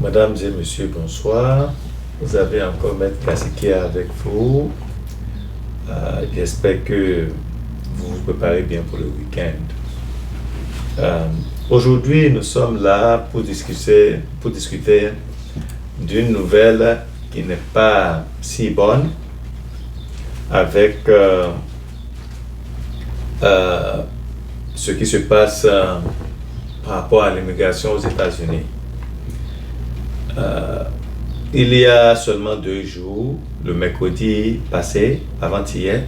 Mesdames et messieurs, bonsoir. Vous avez encore Maître Kassikia avec vous. J'espère que vous vous préparez bien pour le week-end. Aujourd'hui, nous sommes là pour discuter d'une nouvelle qui n'est pas si bonne avec ce qui se passe par rapport à l'immigration aux États-Unis. Il y a seulement 2 jours, le mercredi passé, avant-hier,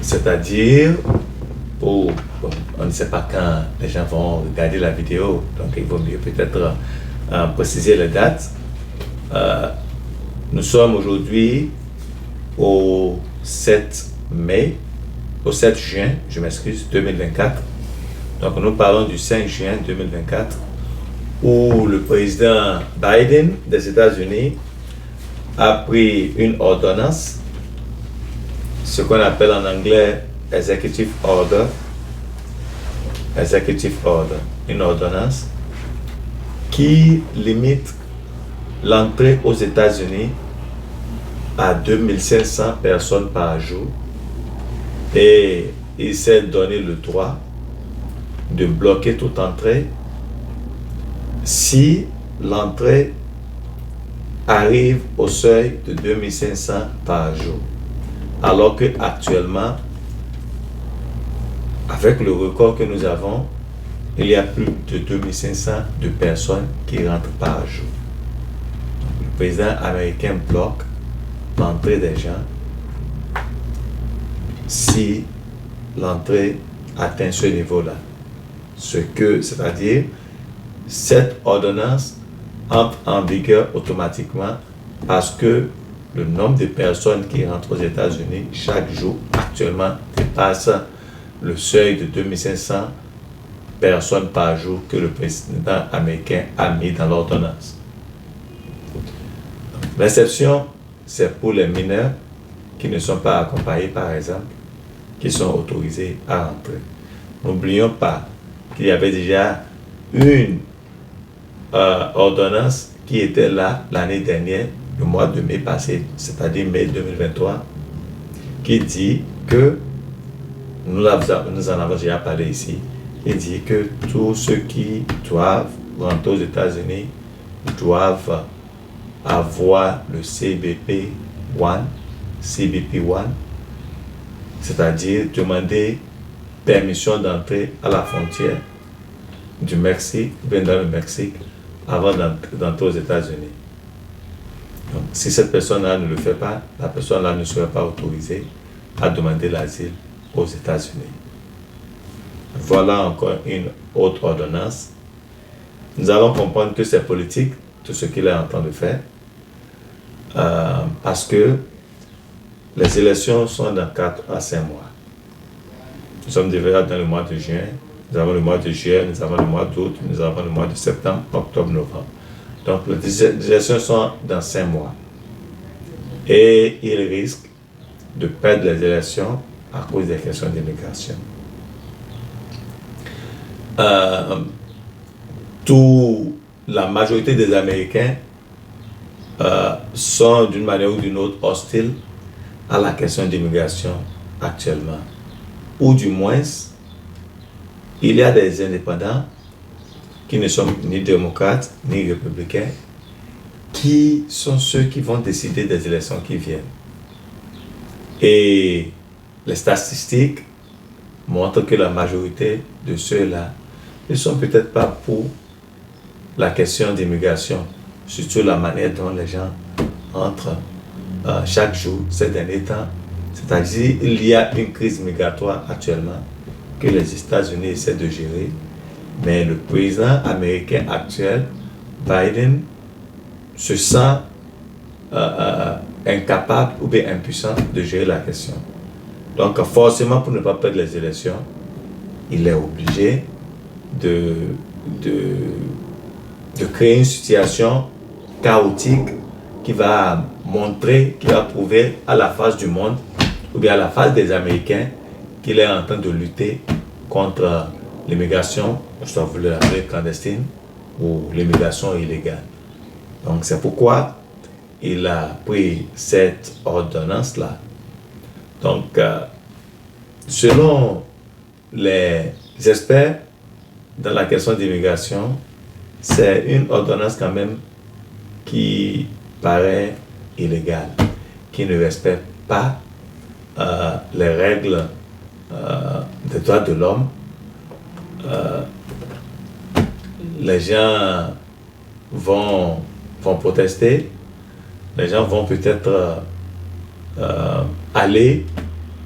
c'est-à-dire on ne sait pas quand les gens vont regarder la vidéo, donc il vaut mieux peut-être préciser les dates. Nous sommes aujourd'hui au 7 juin, je m'excuse, 2024. Donc nous parlons du 5 juin 2024, où le président Biden des États-Unis a pris une ordonnance, ce qu'on appelle en anglais Executive Order, une ordonnance qui limite l'entrée aux États-Unis à 2500 personnes par jour, et il s'est donné le droit de bloquer toute entrée si l'entrée arrive au seuil de 2500 par jour. Alors que actuellement, avec le record que nous avons, il y a plus de 2500 de personnes qui rentrent par jour. Donc, le président américain bloque l'entrée des gens si l'entrée atteint ce niveau-là. C'est-à-dire, cette ordonnance entre en vigueur automatiquement parce que le nombre de personnes qui rentrent aux États-Unis chaque jour actuellement dépasse le seuil de 2500 personnes par jour que le président américain a mis dans l'ordonnance. L'exception, c'est pour les mineurs qui ne sont pas accompagnés, par exemple, qui sont autorisés à rentrer. N'oublions pas qu'il y avait déjà une ordonnance qui était là l'année dernière, le mois de mai passé, c'est-à-dire mai 2023, qui dit que, nous en avons déjà parlé ici, qui dit que tous ceux qui doivent rentrer aux États-Unis doivent avoir le CBP-1, c'est-à-dire demander permission d'entrer à la frontière du Mexique, bien dans le Mexique, avant d'entrer aux États-Unis. Donc, si cette personne-là ne le fait pas, la personne-là ne sera pas autorisée à demander l'asile aux États-Unis. Voilà encore une autre ordonnance. Nous allons comprendre que c'est politique, tout ce qu'il est en train de faire, parce que les élections sont dans 4 à 5 mois. Nous sommes déjà dans le mois de juin. Nous avons le mois de juillet, nous avons le mois d'août, nous avons le mois de septembre, octobre, novembre. Donc les élections sont dans 5 mois. Et il risque de perdre les élections à cause des questions d'immigration. La majorité des Américains sont d'une manière ou d'une autre hostiles à la question d'immigration actuellement. Ou du moins, il y a des indépendants qui ne sont ni démocrates ni républicains qui sont ceux qui vont décider des élections qui viennent. Et les statistiques montrent que la majorité de ceux-là ne sont peut-être pas pour la question d'immigration, surtout la manière dont les gens entrent chaque jour ces derniers temps. C'est-à-dire qu'il y a une crise migratoire actuellement que les États-Unis essaient de gérer, mais le président américain actuel, Biden, se sent incapable ou bien impuissant de gérer la question. Donc forcément, pour ne pas perdre les élections, il est obligé de créer une situation chaotique qui va prouver à la face du monde ou bien à la face des Américains qu'il est en train de lutter contre l'immigration, je dois vous l'appeler clandestine, ou l'immigration illégale. Donc c'est pourquoi il a pris cette ordonnance-là. Donc, selon les experts dans la question d'immigration, c'est une ordonnance quand même qui paraît illégale, qui ne respecte pas les règles des droits de l'homme. Les gens vont protester, les gens vont peut-être aller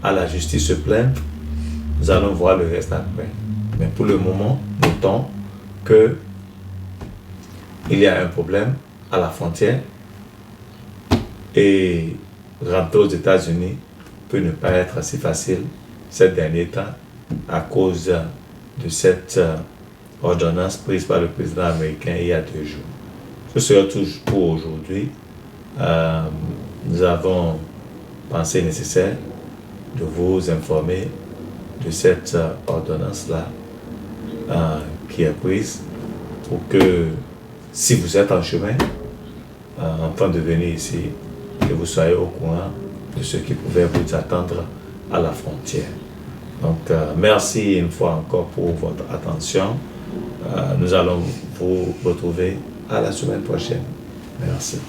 à la justice se plaindre. Nous allons voir le reste après. Mais pour le moment, notons que il y a un problème à la frontière et rentrer aux États-Unis peut ne pas être assez facile ces derniers temps à cause de cette ordonnance prise par le président américain il y a 2 jours. Ce sera tout pour aujourd'hui. Nous avons pensé nécessaire de vous informer de cette ordonnance-là qui est prise pour que si vous êtes en chemin en train de venir ici, que vous soyez au courant de ce qui pouvait vous attendre à la frontière. Donc, merci une fois encore pour votre attention. Nous allons vous retrouver à la semaine prochaine. Merci.